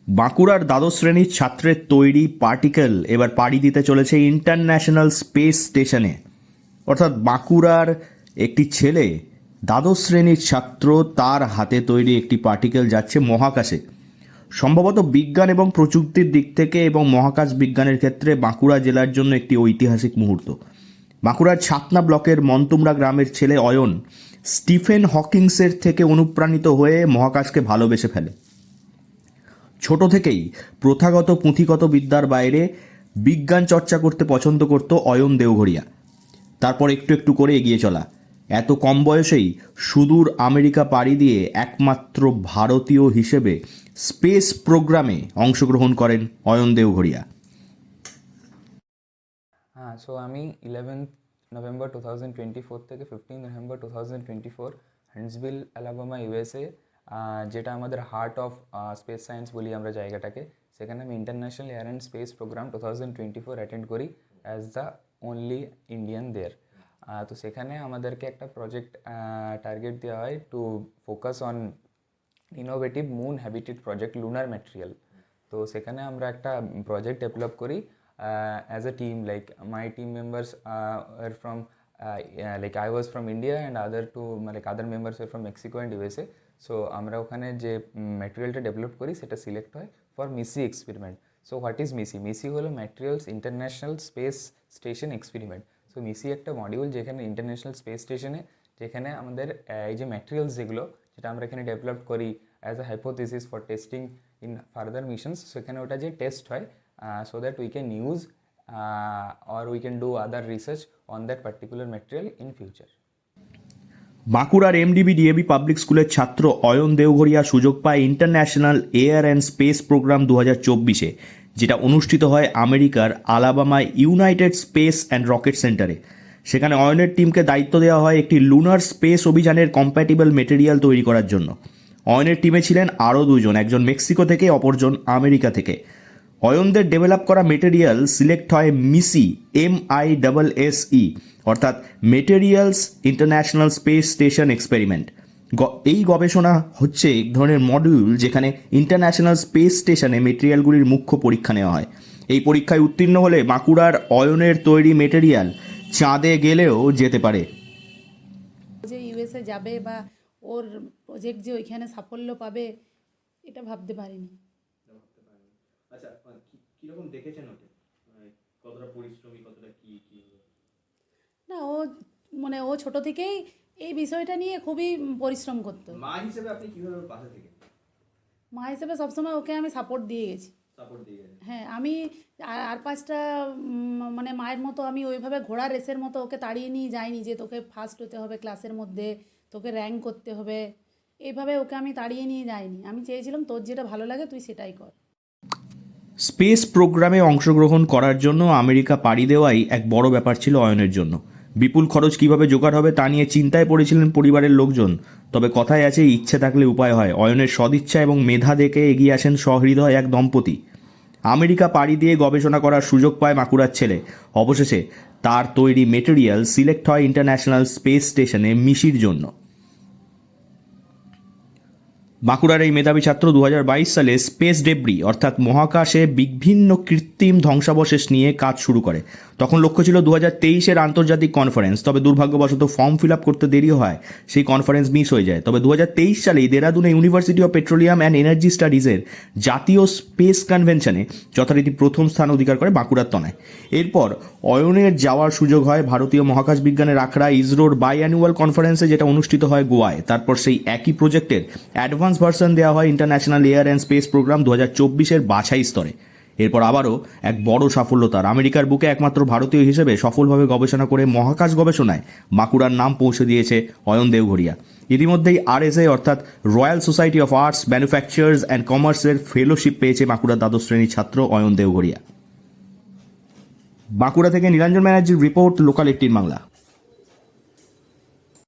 বাঁকুড়ার দ্বাদশ শ্রেণীর ছাত্রের তৈরি পার্টিকেল এবার পাড়ি দিতে চলেছে ইন্টারন্যাশনাল স্পেস স্টেশনে। অর্থাৎ বাঁকুড়ার একটি ছেলে, দ্বাদশ শ্রেণীর ছাত্র, তার হাতে তৈরি একটি পার্টিকেল যাচ্ছে মহাকাশে। সম্ভবত বিজ্ঞান এবং প্রযুক্তির দিক থেকে এবং মহাকাশ বিজ্ঞানের ক্ষেত্রে বাঁকুড়া জেলার জন্য একটি ঐতিহাসিক মুহূর্ত। বাঁকুড়ার ছাতনা ব্লকের মন্তুমরা গ্রামের ছেলে অয়ন স্টিফেন হকিংসের থেকে অনুপ্রাণিত হয়ে মহাকাশকে ভালোবেসে ফেলে। ছোট থেকেই প্রথাগত পুঁথিগত বিদ্যার বাইরে বিজ্ঞান চর্চা করতে পছন্দ করত অয়ন দেওঘরিয়া। তারপর একটু একটু করে এগিয়ে চলা। এত কম বয়সেই সুদূর আমেরিকা পাড়ি দিয়ে একমাত্র ভারতীয় হিসেবে স্পেস প্রোগ্রামে অংশগ্রহণ করেন অয়ন দেওঘরিয়া। হ্যাঁ, সো আমি 11th নভেম্বর 2024 থেকে 15 নভেম্বর 2024 হান্টসভিল, আলাবামা, ইউএসএ, যেটা আমাদের হার্ট অফ স্পেস সায়েন্স বলি আমরা জায়গাটাকে, সেখানে আমি international air and space program 2024 attend করি as the only Indian there. তো সেখানে আমাদেরকে একটা প্রজেক্ট টার্গেট দেওয়া হয় to focus on innovative moon habitat project lunar material. তো সেখানে আমরা একটা প্রজেক্ট ডেভেলপ করি as a team. Like my team members are from like I was from India and other two like other members were from Mexico and USA. So আমরা ওখানে যে ম্যাটেরিয়ালটা develop করি সেটা সিলেক্ট হয় for MISSE experiment. So what is MISSE? MISSE হলো Materials International Space Station Experiment. So MISSE একটা module যেখানে international space স্টেশনে, যেখানে আমাদের এই যে ম্যাটেরিয়ালস যেগুলো যেটা আমরা এখানে ডেভেলপ করি as a hypothesis for testing in further missions, সেখানে ওটা যে টেস্ট হয় so that we can use or we can do other research on that particular material in future. বাঁকুড়ার এমডিবি ডিএবি পাবলিক স্কুলের ছাত্র অয়ন দেওঘরিয়া সুযোগ পায় International air and space Program 2024-এ, যেটা অনুষ্ঠিত হয় আমেরিকার আলাবামায় ইউনাইটেড স্পেস অ্যান্ড রকেট সেন্টারে। সেখানে অয়নের টিমকে দায়িত্ব দেওয়া হয় একটি লুনার স্পেস অভিযানের কম্প্যাটিবল মেটেরিয়াল তৈরি করার জন্য। অয়নের টিমে ছিলেন আরও দুজন, একজন মেক্সিকো থেকে, অপরজন আমেরিকা থেকে। অয়নদের ডেভেলপ করা মেটেরিয়াল সিলেক্ট হয় মিসি, MISSE, অর্থাৎ materials international Space Station experiment. এই গবেষণা হচ্ছে এক ধরনের মডিউল যেখানে ইন্টারন্যাশনাল স্পেস স্টেশনে মেটেরিয়ালগুলির মুখ্য পরীক্ষা নেওয়া হয়। এই পরীক্ষায় উত্তীর্ণ হলে বাঁকুড়ার অয়নের তৈরি মেটেরিয়াল চাঁদে গেলেও যেতে পারে। যে ইউএসএ যাবে বা ওর প্রজেক্ট যে ওইখানে সাফল্য পাবে এটা ভাবতে পারিনি। আচ্ছা, কিরকম দেখেছেন ওকে? কতটা পরিশ্রমী, কতটা কি? না, ও ছোট থেকেই এই বিষয়টা নিয়ে খুবই পরিশ্রম করতো। মা হিসেবে আপনি কিভাবে ওর পাশে থেকে? মা হিসেবে সবসময় ওকে আমি সাপোর্ট দিয়ে গেছি। হ্যাঁ, আমি আর পাঁচটা মানে মায়ের মতো আমি ওইভাবে ঘোড়া রেসের মতো ওকে তাড়িয়ে নিয়ে যাইনি যে তোকে ফার্স্ট হতে হবে ক্লাসের মধ্যে, তোকে র্যাঙ্ক করতে হবে, এইভাবে ওকে আমি তাড়িয়ে নিয়ে যাইনি। আমি চেয়েছিলাম তোর যেটা ভালো লাগে তুই সেটাই কর। স্পেস প্রোগ্রামে অংশগ্রহণ করার জন্য আমেরিকা পাড়ি দেওয়াই এক বড় ব্যাপার ছিল অয়নের জন্য। বিপুল খরচ কিভাবে জোগাড় হবে তা নিয়ে চিন্তায় পড়েছিলেন পরিবারের লোকজন। তবে কথায় আছে, ইচ্ছে থাকলে উপায় হয়। অয়নের সদিচ্ছা এবং মেধা দেখে এগিয়ে আসেন সহৃদয় এক দম্পতি। আমেরিকা পাড়ি দিয়ে গবেষণা করার সুযোগ পায় বাঁকুড়ার ছেলে। অবশেষে তার তৈরি মেটেরিয়াল সিলেক্ট হয় ইন্টারন্যাশনাল স্পেস স্টেশনে মিশির জন্য। বাঁকুড়ার এই মেধাবী ছাত্র 2022 সালে স্পেস ডেব্রি অর্থাৎ মহাকাশে বিভিন্ন কৃত্রিম ধ্বংসাবশেষ নিয়ে কাজ শুরু করে। তখন লক্ষ্য ছিল 2023-এর আন্তর্জাতিক কনফারেন্স, তবে দুর্ভাগ্যবশত ফর্ম ফিল আপ করতে দেরি হয়, সেই কনফারেন্স মিস হয়ে যায়। তবে 2023 সালেই দেরাদুনে University of Petroleum and Energy স্টাডিজের জাতীয় স্পেস কনভেনশনে যথারীতি প্রথম স্থান অধিকার করে বাঁকুড়ার তনায়। এরপর অয়নের যাওয়ার সুযোগ হয় ভারতীয় মহাকাশ বিজ্ঞানের আখড়া ইসরোর বাইঅ্যানুয়াল কনফারেন্সে, যেটা অনুষ্ঠিত হয় গোয়ায়। তারপর সেই একই প্রজেক্টের অ্যাডভান্স ভার্সন দেওয়া হয় International air and space Program 2024-এর বাছাই স্তরে। এরপর আবারও এক বড় সাফল্য তার। আমেরিকার বুকে একমাত্র ভারতীয় হিসেবে সফলভাবে গবেষণা করে মহাকাশ গবেষণায় বাঁকুড়ার নাম পৌঁছে দিয়েছে অয়ন দেওঘরিয়া। ইতিমধ্যেই RSA অর্থাৎ royal society of arts, manufacturers and কমার্সের ফেলোশিপ পেয়েছে বাঁকুড়ার দ্বাদশ শ্রেণীর ছাত্র অয়ন দেওঘরিয়া। বাঁকুড়া থেকে নীলাঞ্জন ব্যানার্জির রিপোর্ট, লোকাল 18 বাংলা।